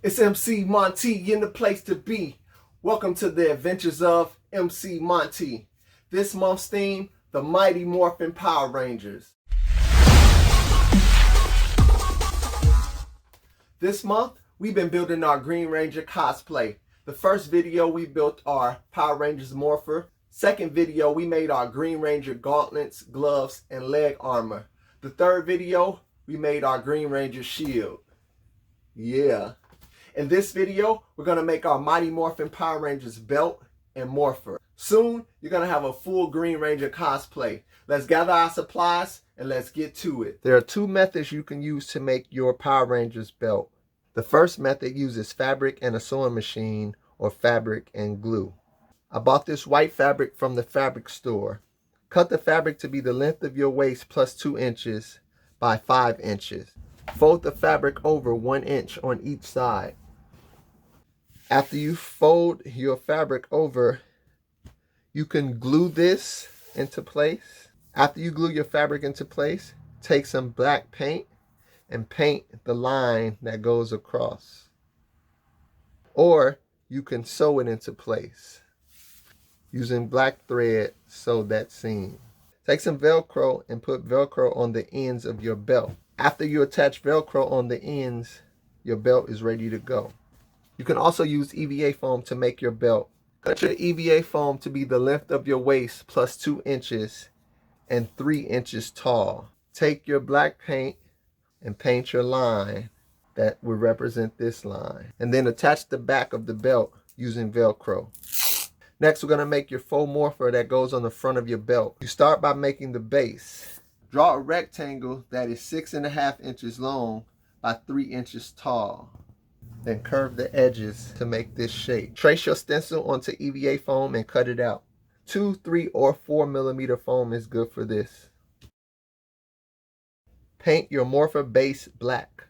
It's MC Monte in the place to be. Welcome to the adventures of MC Monte. This month's theme, the mighty Morphin Power Rangers. This month, we've been building our Green Ranger cosplay. The first video, we built our Power Rangers Morpher. Second video, we made our Green Ranger gauntlets, gloves, and leg armor. The third video, we made our Green Ranger shield. Yeah. In this video, we're going to make our Mighty Morphin Power Rangers belt and Morpher. Soon, you're going to have a full Green Ranger cosplay. Let's gather our supplies and let's get to it. There are two methods you can use to make your Power Rangers belt. The first method uses fabric and a sewing machine, or fabric and glue. I bought this white fabric from the fabric store. Cut the fabric to be the length of your waist plus 2 inches by 5 inches. Fold the fabric over 1 inch on each side. After you fold your fabric over, you can glue this into place. After you glue your fabric into place, take some black paint and paint the line that goes across. Or you can sew it into place. Using black thread, sew that seam. Take some velcro and put velcro on the ends of your belt. After you attach velcro on the ends, your belt is ready to go. You can also use EVA foam to make your belt. Cut your EVA foam to be the length of your waist plus 2 inches and 3 inches tall. Take your black paint and paint your line that will represent this line. And then attach the back of the belt using velcro. Next, we're going to make your faux morpher that goes on the front of your belt. You start by making the base. Draw a rectangle that is 6.5 inches long by 3 inches tall. Then curve the edges to make this shape. Trace your stencil onto EVA foam and cut it out. 2, 3, or 4 millimeter foam is good for this. Paint your Morpher base black.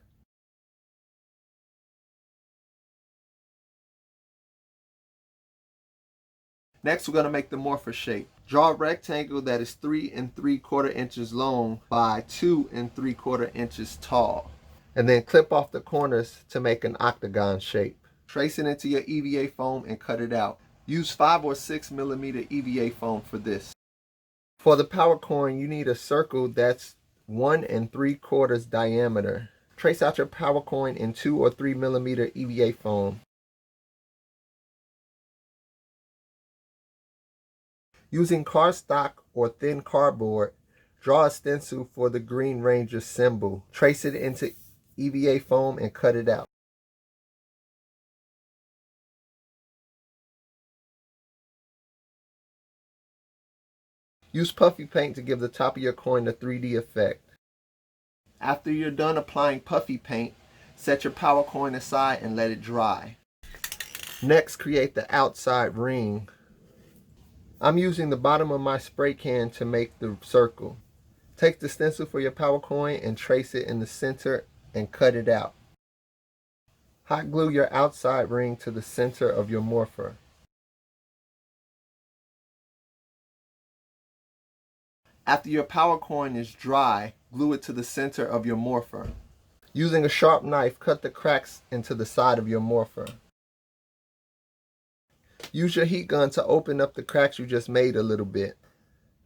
Next, we're going to make the Morpher shape. Draw a rectangle that is 3 3/4 inches long by 2 3/4 inches tall. And then clip off the corners to make an octagon shape. Trace it into your EVA foam and cut it out. Use 5 or 6 millimeter EVA foam for this. For the power coin, you need a circle that's 1 3/4 diameter. Trace out your power coin in 2 or 3 millimeter EVA foam. Using cardstock or thin cardboard, draw a stencil for the Green Ranger symbol. Trace it into EVA foam and cut it out. Use puffy paint to give the top of your coin a 3D effect. After you're done applying puffy paint, set your power coin aside and let it dry. Next, create the outside ring. I'm using the bottom of my spray can to make the circle. Take the stencil for your power coin and trace it in the center and cut it out. Hot glue your outside ring to the center of your Morpher. After your power coin is dry, glue it to the center of your Morpher. Using a sharp knife, cut the cracks into the side of your Morpher. Use your heat gun to open up the cracks you just made a little bit.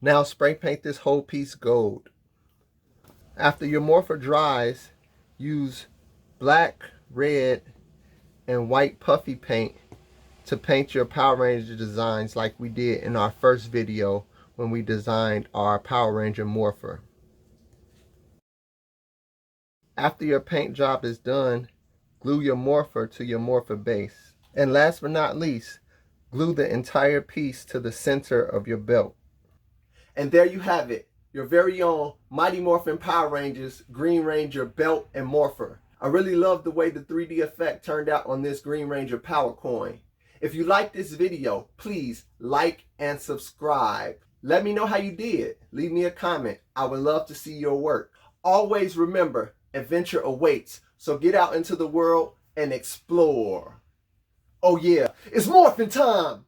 Now spray paint this whole piece gold. After your Morpher dries, use black, red, and white puffy paint to paint your Power Ranger designs like we did in our first video when we designed our Power Ranger Morpher. After your paint job is done, glue your Morpher to your Morpher base. And last but not least, glue the entire piece to the center of your belt. And there you have it, your very own Mighty Morphin Power Rangers Green Ranger belt and Morpher. I really love the way the 3D effect turned out on this Green Ranger power coin. If you like this video, please like and subscribe. Let me know how you did. Leave me a comment. I would love to see your work. Always remember, adventure awaits. So get out into the world and explore. Oh yeah, it's Morphin time!